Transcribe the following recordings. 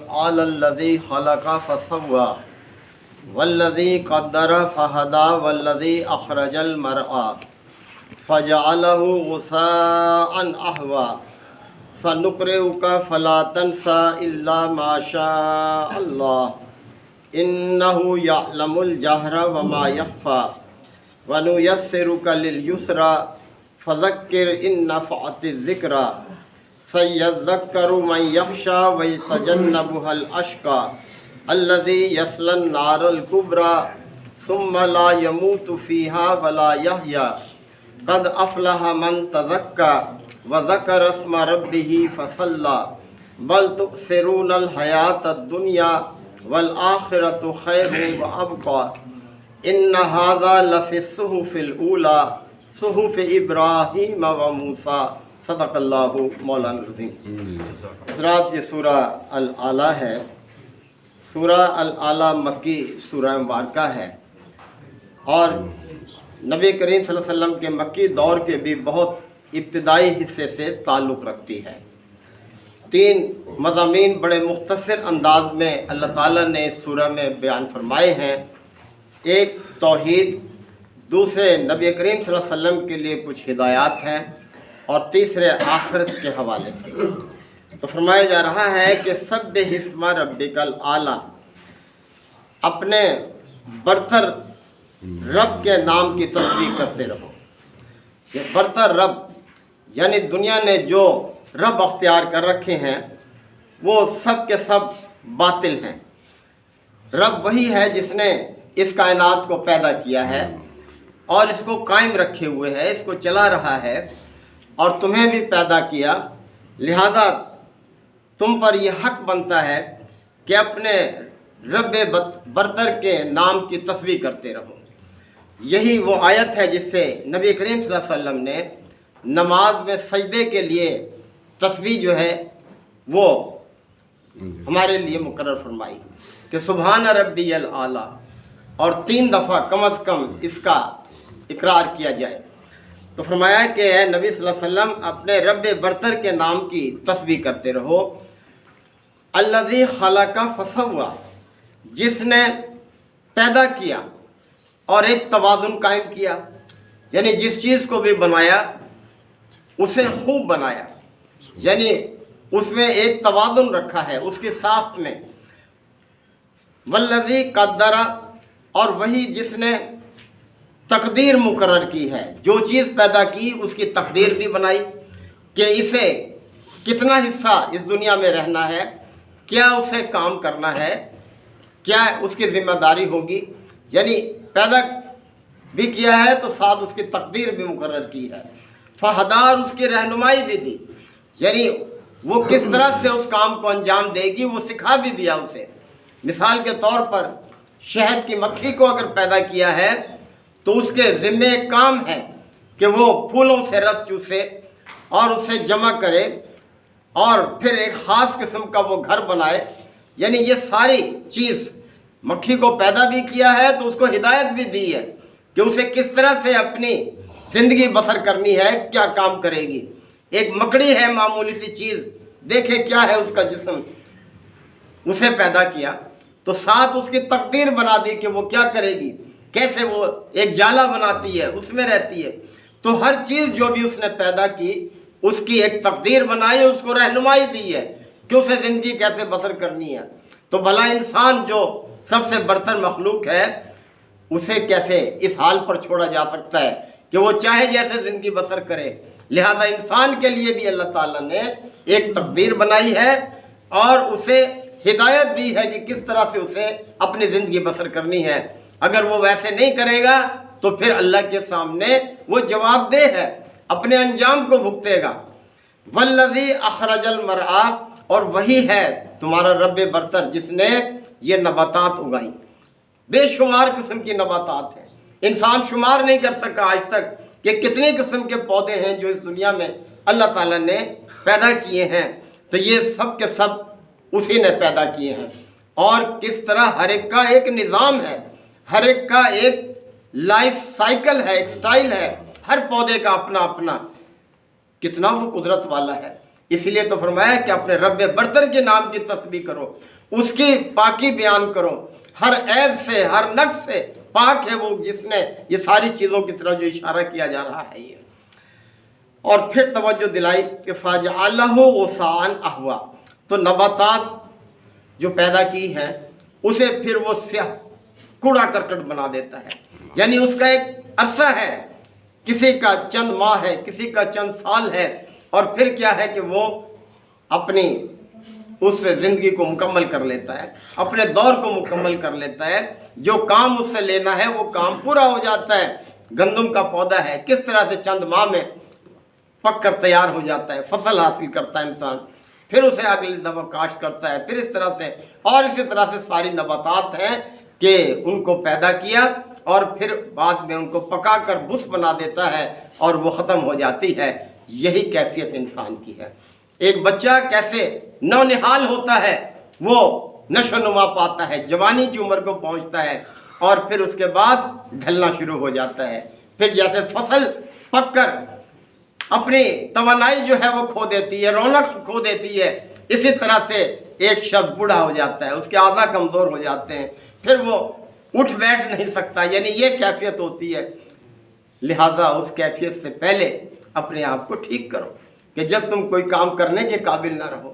تعالى الذي خلق فسوى والذي قدر فهدى والذي أخرج المرعى فجعله غثاء أحوى سنقرئك فلا تنسى إلا ما شاء الله إنه يعلم الجهر وما يخفى ونيسرك لليسرى فذكر إن نفعت الذكرى سيذكر من يخشى ويتجنبها الأشقى الذي يصلى النار الكبرى ثم لا يموت فيها ولا يحيى قد أفلح من تزكى وذكر اسم ربه فصلى بل تؤثرون الحياة الدنيا والآخرة خير وأبقى إن هذا لفي الصحف الأولى صحف إبراہیم و موسیٰ صدق اللہ مولانا العظیم۔ حضرات، یہ سورہ الاعلیٰ ہے۔ سورہ الاعلیٰ مکی سورہ مبارکہ ہے اور نبی کریم صلی اللہ علیہ وسلم کے مکی دور کے بھی بہت ابتدائی حصے سے تعلق رکھتی ہے۔ 3 مضامین بڑے مختصر انداز میں اللہ تعالیٰ نے اس سورہ میں بیان فرمائے ہیں۔ ایک توحید، دوسرے نبی کریم صلی اللہ علیہ وسلم کے لیے کچھ ہدایات ہیں اور تیسرے آخرت کے حوالے سے۔ تو فرمایا جا رہا ہے کہ سبح اسم ربک الاعلیٰ، اپنے برتر رب کے نام کی تسبیح کرتے رہو۔ یہ برتر رب یعنی دنیا نے جو رب اختیار کر رکھے ہیں وہ سب کے سب باطل ہیں۔ رب وہی ہے جس نے اس کائنات کو پیدا کیا ہے اور اس کو قائم رکھے ہوئے ہے، اس کو چلا رہا ہے اور تمہیں بھی پیدا کیا، لہذا تم پر یہ حق بنتا ہے کہ اپنے رب برتر کے نام کی تسبیح کرتے رہو۔ یہی وہ آیت ہے جس سے نبی کریم صلی اللہ علیہ وسلم نے نماز میں سجدے کے لیے تسبیح جو ہے وہ ہمارے لیے مقرر فرمائی کہ سبحان ربی الاعلیٰ، اور 3 دفعہ کم از کم اس کا اقرار کیا جائے۔ تو فرمایا کہ اے نبی صلی اللہ علیہ وسلم اپنے رب برتر کے نام کی تسبیح کرتے رہو۔ الذی خلق فسوى، جس نے پیدا کیا اور ایک توازن قائم کیا، یعنی جس چیز کو بھی بنایا اسے خوب بنایا، یعنی اس میں ایک توازن رکھا ہے اس کی ساخت میں۔ والذی قدر، اور وہی جس نے تقدیر مقرر کی ہے، جو چیز پیدا کی اس کی تقدیر بھی بنائی کہ اسے کتنا حصہ اس دنیا میں رہنا ہے، کیا اسے کام کرنا ہے، کیا اس کی ذمہ داری ہوگی، یعنی پیدا بھی کیا ہے تو ساتھ اس کی تقدیر بھی مقرر کی ہے۔ فہدار، اس کی رہنمائی بھی دی، یعنی وہ کس طرح سے اس کام کو انجام دے گی وہ سکھا بھی دیا اسے۔ مثال کے طور پر شہد کی مکھی کو اگر پیدا کیا ہے تو اس کے ذمے ایک کام ہے کہ وہ پھولوں سے رس چوسے اور اسے جمع کرے اور پھر ایک خاص قسم کا وہ گھر بنائے، یعنی یہ ساری چیز مکھی کو پیدا بھی کیا ہے تو اس کو ہدایت بھی دی ہے کہ اسے کس طرح سے اپنی زندگی بسر کرنی ہے، کیا کام کرے گی۔ ایک مکڑی ہے معمولی سی چیز، دیکھے کیا ہے اس کا جسم، اسے پیدا کیا تو ساتھ اس کی تقدیر بنا دی کہ وہ کیا کرے گی، کیسے وہ ایک جالا بناتی ہے اس میں رہتی ہے۔ تو ہر چیز جو بھی اس نے پیدا کی اس کی ایک تقدیر بنائی، اس کو رہنمائی دی ہے کہ اسے زندگی کیسے بسر کرنی ہے۔ تو بھلا انسان جو سب سے برتر مخلوق ہے اسے کیسے اس حال پر چھوڑا جا سکتا ہے کہ وہ چاہے جیسے زندگی بسر کرے۔ لہذا انسان کے لیے بھی اللہ تعالیٰ نے ایک تقدیر بنائی ہے اور اسے ہدایت دی ہے کہ کس طرح سے اسے اپنی زندگی بسر کرنی ہے۔ اگر وہ ویسے نہیں کرے گا تو پھر اللہ کے سامنے وہ جواب دہ ہے، اپنے انجام کو بھگتے گا۔ والذی اخرج المرعی، اور وہی ہے تمہارا رب برتر جس نے یہ نباتات اگائی۔ بے شمار قسم کی نباتات ہیں، انسان شمار نہیں کر سکا آج تک کہ کتنے قسم کے پودے ہیں جو اس دنیا میں اللہ تعالیٰ نے پیدا کیے ہیں۔ تو یہ سب کے سب اسی نے پیدا کیے ہیں، اور کس طرح ہر ایک کا ایک نظام ہے، ہر ایک کا ایک لائف سائیکل ہے، ایک سٹائل ہے، ہر پودے کا اپنا اپنا، کتنا وہ قدرت والا ہے اس لیے تو فرمایا کہ اپنے رب برتر کے نام کی تسبیح کرو، اس کی پاکی بیان کرو، ہر عیب سے ہر نقص سے پاک ہے وہ جس نے یہ ساری چیزوں کی طرف جو اشارہ کیا جا رہا ہے یہ۔ اور پھر توجہ دلائی کہ فَجْعَلَهُ غُثَاءً أَحْوَىٰ، تو نباتات جو پیدا کی ہیں اسے پھر وہ سیاہ کوڑا کرکٹ بنا دیتا ہے، یعنی اس کا ایک عرصہ ہے، کسی کا چند ماہ ہے، کسی کا چند سال ہے، اور پھر کیا ہے کہ وہ اپنی اس سے زندگی کو مکمل کر لیتا ہے، اپنے دور کو مکمل کر لیتا ہے، جو کام اس سے لینا ہے وہ کام پورا ہو جاتا ہے۔ گندم کا پودا ہے، کس طرح سے چند ماہ میں پک کر تیار ہو جاتا ہے، فصل حاصل کرتا ہے انسان، پھر اسے اگلی دفعہ کاشت کرتا ہے، پھر اس طرح سے، اور اسی طرح سے ساری نباتات ہیں کہ ان کو پیدا کیا اور پھر بعد میں ان کو پکا کر بس بنا دیتا ہے اور وہ ختم ہو جاتی ہے۔ یہی کیفیت انسان کی ہے۔ ایک بچہ کیسے نونہال ہوتا ہے، وہ نشو و نما پاتا ہے، جوانی کی عمر کو پہنچتا ہے، اور پھر اس کے بعد ڈھلنا شروع ہو جاتا ہے، پھر جیسے فصل پک کر اپنی توانائی جو ہے وہ کھو دیتی ہے، رونق کھو دیتی ہے، اسی طرح سے ایک شخص بوڑھا ہو جاتا ہے، اس کے اعضاء کمزور ہو جاتے ہیں، پھر وہ اٹھ بیٹھ نہیں سکتا، یعنی یہ کیفیت ہوتی ہے۔ لہٰذا اس کیفیت سے پہلے اپنے آپ کو ٹھیک کرو کہ جب تم کوئی کام کرنے کے قابل نہ رہو،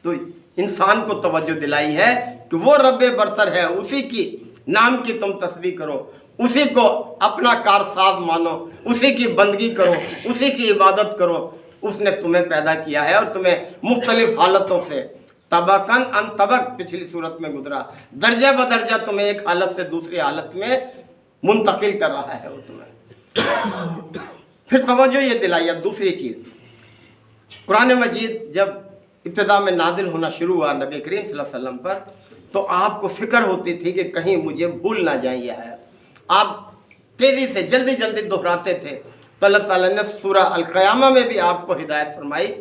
تو انسان کو توجہ دلائی ہے کہ وہ رب برتر ہے، اسی کی نام کی تم تسبیح کرو، اسی کو اپنا کارساز مانو، اسی کی بندگی کرو، اسی کی عبادت کرو۔ اس نے تمہیں پیدا کیا ہے اور تمہیں مختلف حالتوں سے طبقاً ان طبق پچھلی صورت میں گزرا، درجہ بدرجہ تمہیں ایک حالت سے دوسری حالت میں منتقل کر رہا ہے وہ تمہیں۔ پھر توجہ یہ دلائی اب دوسری چیز، قرآن مجید جب ابتدا میں نازل ہونا شروع ہوا نبی کریم صلی اللہ علیہ وسلم پر، تو آپ کو فکر ہوتی تھی کہ کہیں مجھے بھول نہ جائیں یہ آیت، آپ تیزی سے جلدی جلدی دہراتے تھے، تو اللہ تعالیٰ نے سورہ القیامہ میں بھی آپ کو ہدایت فرمائی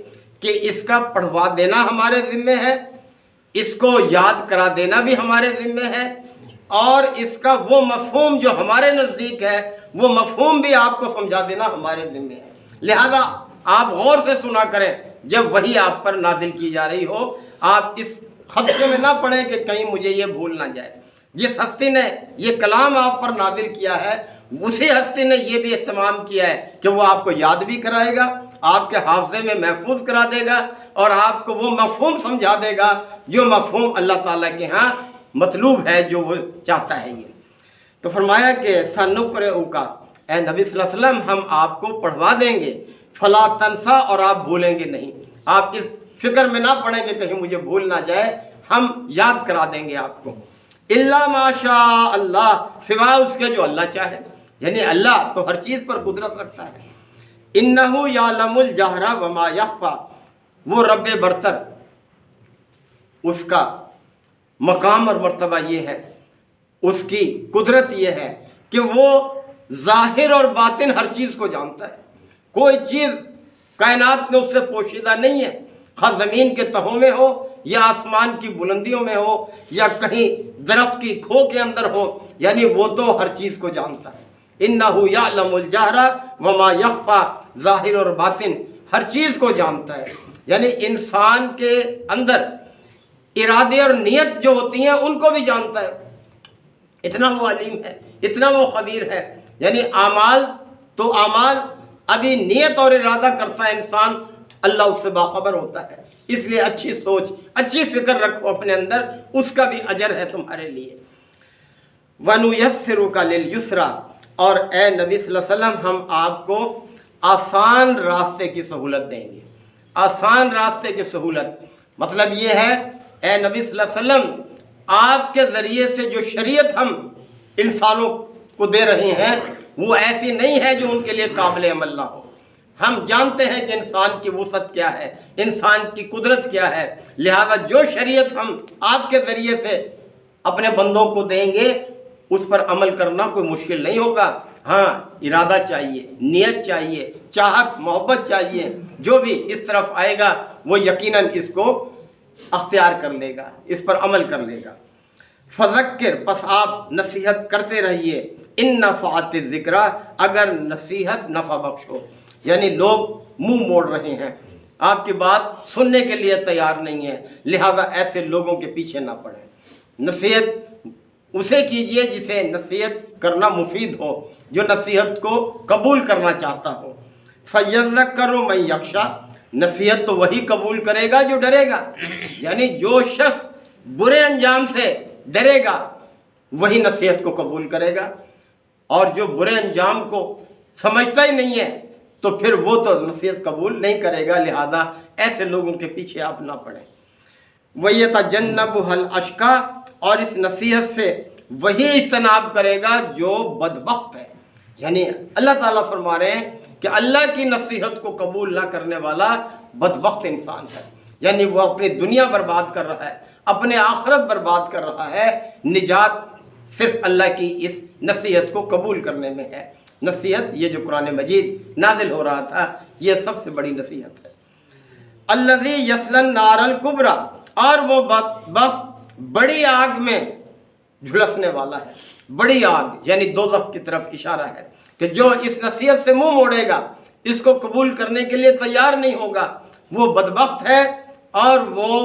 کہ اس کا پڑھوا دینا ہمارے ذمہ ہے، اس کو یاد کرا دینا بھی ہمارے ذمہ ہے، اور اس کا وہ مفہوم جو ہمارے نزدیک ہے وہ مفہوم بھی آپ کو سمجھا دینا ہمارے ذمہ ہے۔ لہذا آپ غور سے سنا کریں، جب وہی آپ پر نازل کی جا رہی ہو، آپ اس خدشے میں نہ پڑیں کہ کہیں مجھے یہ بھول نہ جائے۔ جس ہستی نے یہ کلام آپ پر نازل کیا ہے، اسی ہستی نے یہ بھی اہتمام کیا ہے کہ وہ آپ کو یاد بھی کرائے گا، آپ کے حافظے میں محفوظ کرا دے گا، اور آپ کو وہ مفہوم سمجھا دے گا جو مفہوم اللہ تعالیٰ کے ہاں مطلوب ہے، جو وہ چاہتا ہے۔ یہ تو فرمایا کہ سنقرئک، اے نبی صلی اللہ علیہ وسلم ہم آپ کو پڑھوا دیں گے، فلا تنسا، اور آپ بھولیں گے نہیں، آپ اس فکر میں نہ پڑیں کہ کہیں مجھے بھول نہ جائے، ہم یاد کرا دیں گے آپ کو۔ الا ماشاء اللہ، سوائے اس کے جو اللہ چاہے، یعنی اللہ تو ہر چیز پر قدرت رکھتا ہے۔ انہ یعلم الجہر وما یخفی، وہ رب برتر، اس کا مقام اور مرتبہ یہ ہے، اس کی قدرت یہ ہے کہ وہ ظاہر اور باطن ہر چیز کو جانتا ہے، کوئی چیز کائنات میں اس سے پوشیدہ نہیں ہے، خواہ زمین کے تہوں میں ہو یا آسمان کی بلندیوں میں ہو یا کہیں درخت کی کھو کے اندر ہو، یعنی وہ تو ہر چیز کو جانتا ہے۔ انہ یعلم الجہر وما یخفی، ظاہر اور باطن ہر چیز کو جانتا ہے، یعنی انسان کے اندر ارادے اور نیت جو ہوتی ہیں ان کو بھی جانتا ہے، اتنا وہ علیم ہے، اتنا وہ خبیر ہے۔ یعنی اعمال تو اعمال، ابھی نیت اور ارادہ کرتا ہے انسان، اللہ اس سے باخبر ہوتا ہے، اس لیے اچھی سوچ، اچھی فکر رکھو اپنے اندر، اس کا بھی اجر ہے تمہارے لیے۔ وَنُيَسِّرُكَ لِلْيُسْرَىٰ، اور اے نبی صلی اللہ علیہ وسلم ہم آپ کو آسان راستے کی سہولت دیں گے۔ آسان راستے کی سہولت مطلب یہ ہے، اے نبی صلی اللہ علیہ وسلم آپ کے ذریعے سے جو شریعت ہم انسانوں کو دے رہے ہیں وہ ایسی نہیں ہے جو ان کے لیے قابل عمل نہ ہو۔ ہم جانتے ہیں کہ انسان کی وسعت کیا ہے، انسان کی قدرت کیا ہے، لہذا جو شریعت ہم آپ کے ذریعے سے اپنے بندوں کو دیں گے اس پر عمل کرنا کوئی مشکل نہیں ہوگا۔ ہاں، ارادہ چاہیے، نیت چاہیے، چاہت، محبت چاہیے، جو بھی اس طرف آئے گا وہ یقیناً اس کو اختیار کر لے گا، اس پر عمل کر لے گا۔ فذکر، پس آپ نصیحت کرتے رہیے، ان نفعت الذکریٰ، اگر نصیحت نفع بخش ہو، یعنی لوگ منہ موڑ رہے ہیں، آپ کی بات سننے کے لیے تیار نہیں ہے، لہذا ایسے لوگوں کے پیچھے نہ پڑیں۔ نصیحت اسے کیجئے جسے نصیحت کرنا مفید ہو، جو نصیحت کو قبول کرنا چاہتا ہو۔ فَيَذَّكَّرُ مَن يَخْشَىٰ، نصیحت تو وہی قبول کرے گا جو ڈرے گا، یعنی جو شخص برے انجام سے ڈرے گا وہی نصیحت کو قبول کرے گا، اور جو برے انجام کو سمجھتا ہی نہیں ہے تو پھر وہ تو نصیحت قبول نہیں کرے گا، لہذا ایسے لوگوں کے پیچھے آپ نہ پڑیں۔ وَيَتَجَنَّبُهَا الْأَشْقَىٰ، اور اس نصیحت سے وہی اجتناب کرے گا جو بدبخت ہے، یعنی اللہ تعالیٰ فرما رہے ہیں کہ اللہ کی نصیحت کو قبول نہ کرنے والا بدبخت انسان ہے، یعنی وہ اپنی دنیا برباد کر رہا ہے، اپنے آخرت برباد کر رہا ہے۔ نجات صرف اللہ کی اس نصیحت کو قبول کرنے میں ہے۔ نصیحت یہ جو قرآن مجید نازل ہو رہا تھا یہ سب سے بڑی نصیحت ہے۔ الذی یصلی النار الکبریٰ، اور وہ بدبخت بڑی آگ میں جھلسنے والا ہے۔ بڑی آگ یعنی دوزخ کی طرف اشارہ ہے کہ جو اس نصیحت سے منہ موڑے گا، اس کو قبول کرنے کے لیے تیار نہیں ہوگا، وہ بدبخت ہے اور وہ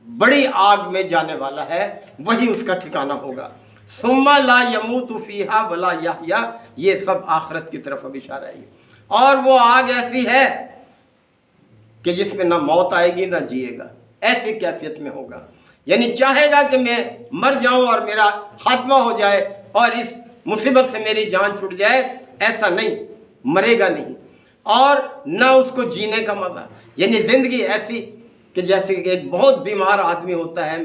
بڑی آگ میں جانے والا ہے، وہی اس کا ٹھکانہ ہوگا۔ ثم لا يموت فیہا ولا یحییٰ، یہ سب آخرت کی طرف اب اشارہ ہے۔ اور وہ آگ ایسی ہے کہ جس میں نہ موت آئے گی نہ جیے گا، ایسی کیفیت میں ہوگا، یعنی چاہے گا کہ میں مر جاؤں اور میرا خاتمہ ہو جائے اور اس مصیبت سے میری جان چھوٹ جائے، ایسا نہیں، مرے گا نہیں، اور نہ اس کو جینے کا مزہ، یعنی زندگی ایسی کہ جیسے کہ ایک بہت بیمار آدمی ہوتا ہے،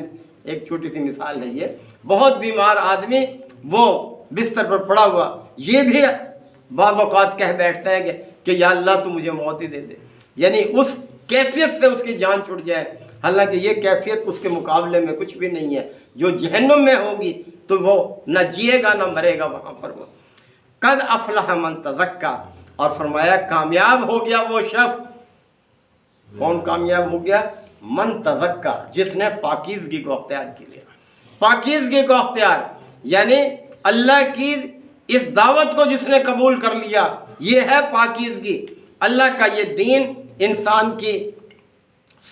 ایک چھوٹی سی مثال ہے یہ، بہت بیمار آدمی وہ بستر پر پڑا ہوا یہ بھی بعض اوقات کہہ بیٹھتا ہے کہ یا اللہ تو مجھے موت ہی دے دے، یعنی اس کیفیت سے اس کی جان چھوٹ جائے، حالانکہ یہ کیفیت اس کے مقابلے میں کچھ بھی نہیں ہے۔ جو جہنم میں ہوگی تو وہ نہ جیے گا نہ مرے گا وہاں پر وہ۔ قد افلح من تزکیٰ، اور فرمایا کامیاب ہو گیا وہ شخص، کون کامیاب ہو گیا؟ من تزکیٰ، جس نے پاکیزگی کو اختیار کی لیا۔ پاکیزگی کو اختیار یعنی اللہ کی اس دعوت کو جس نے قبول کر لیا، یہ ہے پاکیزگی۔ اللہ کا یہ دین انسان کی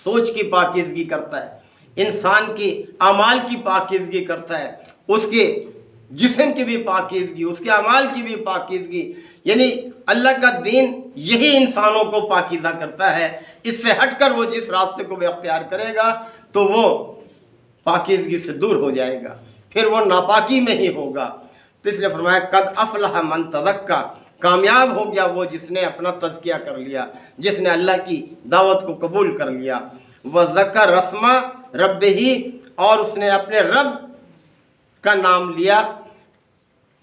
سوچ کی پاکیزگی کرتا ہے، انسان کی اعمال کی پاکیزگی کرتا ہے، اس کے جسم کی بھی پاکیزگی، اس کے اعمال کی بھی پاکیزگی، یعنی اللہ کا دین یہی انسانوں کو پاکیزہ کرتا ہے۔ اس سے ہٹ کر وہ جس راستے کو بھی اختیار کرے گا تو وہ پاکیزگی سے دور ہو جائے گا، پھر وہ ناپاکی میں ہی ہوگا۔ تو اس لیے فرمایا قد افلح من تزکیٰ، کامیاب ہو گیا وہ جس نے اپنا تزکیہ کر لیا، جس نے اللہ کی دعوت کو قبول کر لیا۔ وذکر اسم ربہ، اور اس نے اپنے رب کا نام لیا۔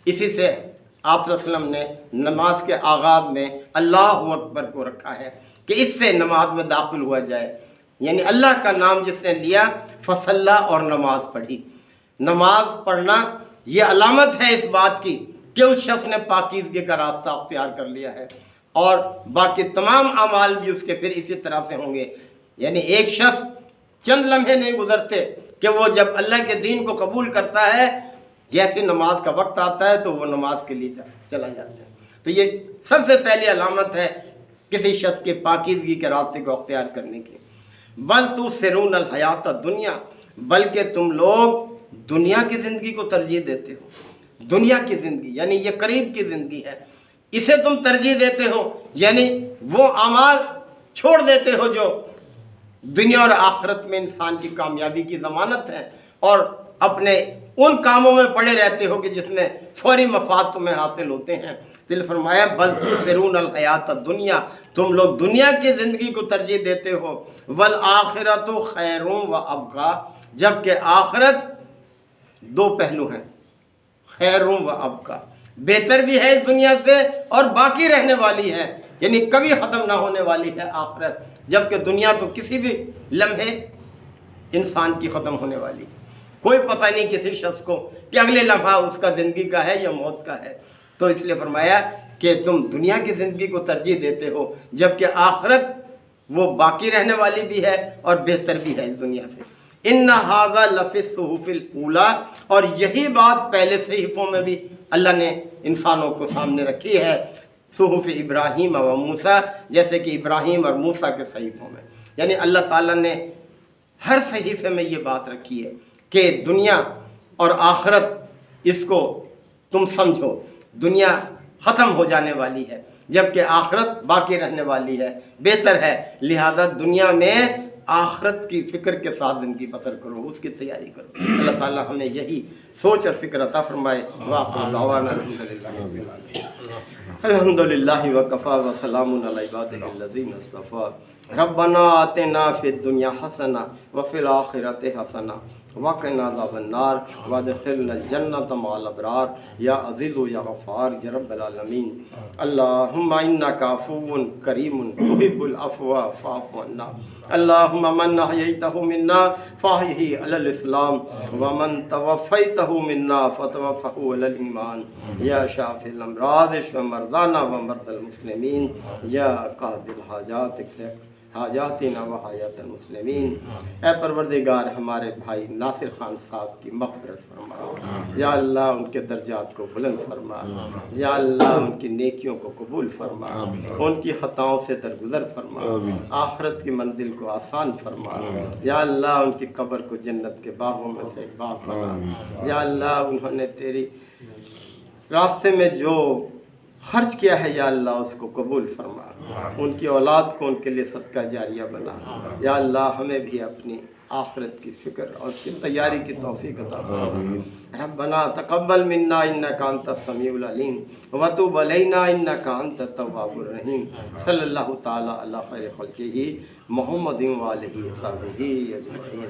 اسی سے آپ صلی اللہ علیہ وسلم نے نماز کے آغاز میں اللہ اکبر کو رکھا ہے کہ اس سے نماز میں داخل ہوا جائے، یعنی اللہ کا نام جس نے لیا فصلی اور نماز پڑھی۔ نماز پڑھنا یہ علامت ہے اس بات کی کہ اس شخص نے پاکیزگی کا راستہ اختیار کر لیا ہے، اور باقی تمام اعمال بھی اس کے پھر اسی طرح سے ہوں گے۔ یعنی ایک شخص چند لمحے نہیں گزرتے کہ وہ جب اللہ کے دین کو قبول کرتا ہے، جیسے نماز کا وقت آتا ہے تو وہ نماز کے لیے چلا جاتا ہے۔ تو یہ سب سے پہلی علامت ہے کسی شخص کے پاکیزگی کے راستے کو اختیار کرنے کی۔ بل تؤثرون الحیات الدنیا، بلکہ تم لوگ دنیا کی زندگی کو ترجیح دیتے ہو۔ دنیا کی زندگی یعنی یہ قریب کی زندگی ہے، اسے تم ترجیح دیتے ہو، یعنی وہ اعمال چھوڑ دیتے ہو جو دنیا اور آخرت میں انسان کی کامیابی کی ضمانت ہے، اور اپنے ان کاموں میں پڑے رہتے ہو کہ جس میں فوری مفاد تمہیں حاصل ہوتے ہیں۔ دل فرمایا بل تؤثرون الحیات الدنیا، تم لوگ دنیا کی زندگی کو ترجیح دیتے ہو، والآخرۃ خیر و ابقیٰ، جبکہ آخرت دو پہلو ہیں، خیر و ابقیٰ، بہتر بھی ہے اس دنیا سے اور باقی رہنے والی ہے، یعنی کبھی ختم نہ ہونے والی ہے آخرت، جبکہ دنیا تو کسی بھی لمحے انسان کی ختم ہونے والی، کوئی پتہ نہیں کسی شخص کو کہ اگلے لمحہ اس کا زندگی کا ہے یا موت کا ہے۔ تو اس لیے فرمایا کہ تم دنیا کی زندگی کو ترجیح دیتے ہو، جبکہ آخرت وہ باقی رہنے والی بھی ہے اور بہتر بھی ہے اس دنیا سے۔ ان ھذا لفی الصحف الاولیٰ، اور یہی بات پہلے صحیفوں میں بھی اللہ نے انسانوں کو سامنے رکھی ہے۔ صحف ابراہیم و موسیٰ، جیسے کہ ابراہیم اور موسیٰ کے صحیفوں میں۔ یعنی اللہ تعالیٰ نے ہر صحیفے میں یہ بات رکھی ہے کہ دنیا اور آخرت اس کو تم سمجھو، دنیا ختم ہو جانے والی ہے جبکہ آخرت باقی رہنے والی ہے، بہتر ہے لہذا دنیا میں آخرت کی فکر کے ساتھ زندگی بسر کرو، اس کی تیاری کرو۔ اللہ تعالیٰ ہمیں یہی سوچ اور فکر عطا فرمائے۔ وآخر دعوانا الحمدللہ وکفا وسلام علی عبادہ الذین اصطفیٰ۔ ربنا آتنا فی الدنیا حسنہ وفی الآخرۃ حسنہ وقنا عذاب النار وادخلنا الجنۃ مع الابرار یا عزیز یا غفار یا رب العالمین۔ اللہم انک عفو کریم تحب العفو فاعف عنا۔ اللہم من احییتہ منا فاحیہ علی الاسلام ومن توفیتہ منا فتوفہ علی الایمان یا شافی الامراض اشف مرضانا ومرضى المسلمین یا قاضی الحاجات اقضِ حاجاتنا و حاجات المسلمین۔ اے پروردگار ہمارے بھائی ناصر خان صاحب کی مغفرت فرما، یا اللہ ان کے درجات کو بلند فرما، یا اللہ ان کی نیکیوں کو قبول فرما، ان کی خطاؤں سے درگزر فرما، آخرت کی منزل کو آسان فرما، یا اللہ ان کی قبر کو جنت کے باغوں میں سے ایک باغ بنا، یا اللہ انہوں نے تیری راستے میں جو خرچ کیا ہے یا اللہ اس کو قبول فرما، ان کی اولاد کو ان کے لیے صدقہ جاریہ بنا، یا اللہ ہمیں بھی اپنی آخرت کی فکر اور اس کی تیاری کی توفیق عطا فرما۔ ربنا تقبل منا انک انت السمیع العلیم وتب علینا انک انت التواب الرحیم۔ صلی اللہ تعالی علی خیر خلقہ محمد و آلہ وصحبہ اجمعین۔